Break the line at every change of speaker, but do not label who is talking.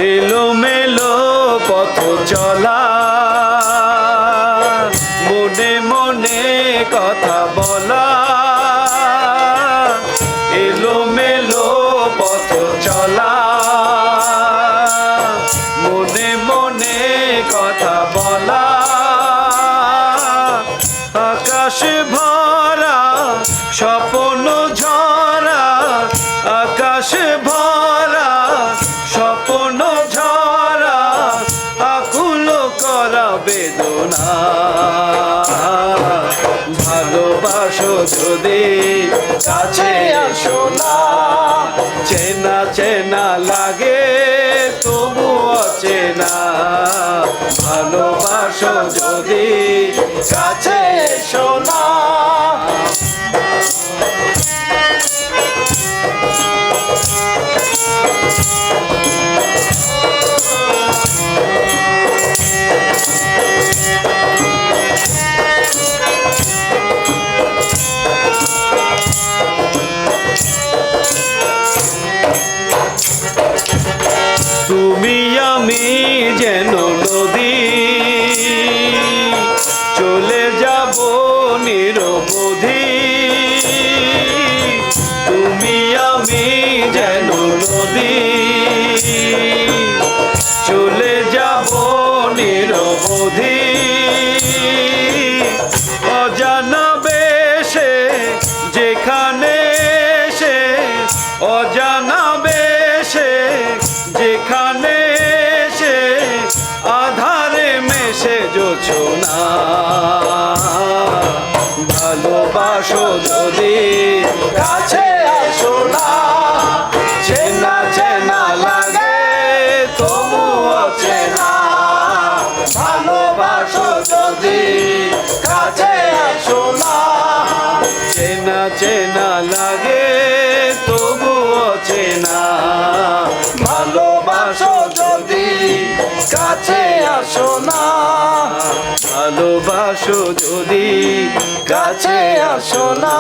এলোমেলো পথ চলা, মনে মনে কথা বলা, এলোমেলো পথ চলা, মনে মনে কথা বলা, আকাশ ভরা স্বপ্ন ঝরা, আকাশ ভরা স্বপ্ন ঝরা, আকুল করা বেদনা। ভালোবাসো যদি কাছে আসো না, চেনা চেনা লাগে তবু অচেনা। ভালোবাসো যদি কাছে এসো না। তুমি আমি যেন নদী, চলে যাব নিরবধি। তুমি আমি যেন নদী, চলে যাব নিরবধি। অজানা বেশে যেখানে সে, অজানা বেশে যেখানে সে, আধারে মেশে জোছনা। ভালোবাসো যদি কাছে আসো না, চেনা চেনা লাগে তবু অচেনা। ভালোবাসো যদি কাছে আসো না, চেনা চেনা লাগে তবু অচেনা। ভালোবাসো যদি কাছে আসো না, ভালোবাসো যদি কাছে আসো না।